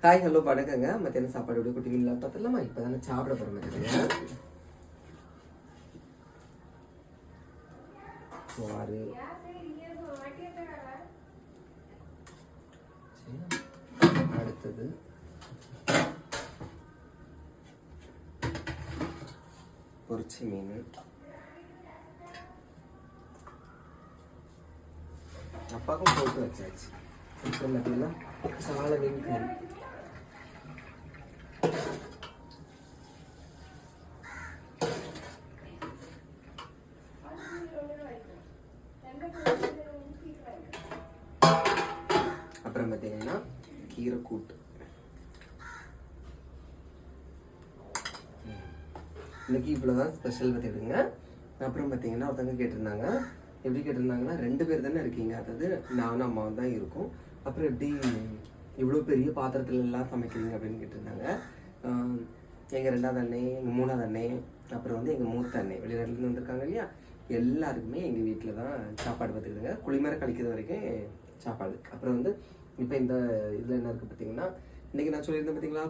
Hi hello வணக்கங்க. மத்தியானம் சாப்பாடு எப்படி குட்டி மீன்லாம் பார்த்துடலாமா? இப்போ தானே சாப்பிட போகிறோம். சோறு அடுத்தது பொரிச்ச மீன், அப்பாவுக்கும் போட்டு வச்சாச்சு. பார்த்தீங்களா சால மீன் கறி. அப்புறம் பார்த்தீங்கன்னா கீரை கூட்டு. இன்னைக்கு இவ்வளோதான் ஸ்பெஷல் பார்த்துக்கிடுங்க. அப்புறம் பார்த்தீங்கன்னா ஒருத்தவங்க கேட்டிருந்தாங்க, எப்படி கேட்டிருந்தாங்கன்னா 2 பேர் தானே இருக்கீங்க, அதாவது நானும் அம்மாவும் தான் இருக்கும், அப்புறம் எப்படி இவ்வளோ பெரிய பாத்திரத்துல எல்லாம் சமைக்கிறீங்க அப்படின்னு கேட்டிருந்தாங்க. எங்கள் 2வது அண்ணே, எங்கள் 3வது அண்ணே, அப்புறம் வந்து எங்கள் மூத்த அண்ணே வெளிநாட்டிலேருந்து வந்திருக்காங்க இல்லையா, எல்லாருக்குமே எங்கள் வீட்டில் தான் சாப்பாடு பார்த்துக்கிடுங்க. குளிமரை கழிக்கிறது வரைக்கும் சாப்பாடு. அப்புறம் வந்து இப்போ இந்த இதில் என்ன இருக்குது பார்த்தீங்கன்னா, இன்றைக்கி நான் சொல்லியிருந்தேன் பார்த்தீங்களா,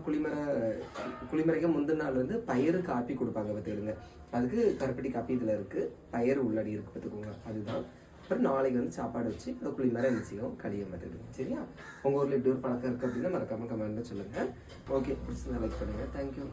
குளிமரைக்கு முந்தின நாள் வந்து பயிறு காப்பி கொடுப்பாங்க பார்த்துக்கிடுங்க. அதுக்கு கருப்பட்டி காப்பி இதில் இருக்குது, பயிறு உள்ளடி இருக்குது பார்த்துக்கோங்க, அதுதான். அப்புறம் நாளைக்கு வந்து சாப்பாடு வச்சு இந்த குளிமரை நிச்சயம் களியை பார்த்துக்கிடுங்க. சரியா? உங்கள் ஊரில் இப்படி ஒரு பழக்கம் இருக்குது அப்படின்னா மறக்காமல் கமெண்ட்டில் சொல்லுங்கள். ஓகே, பிடிச்சிருந்தா லைக் பண்ணுங்கள். தேங்க்யூ.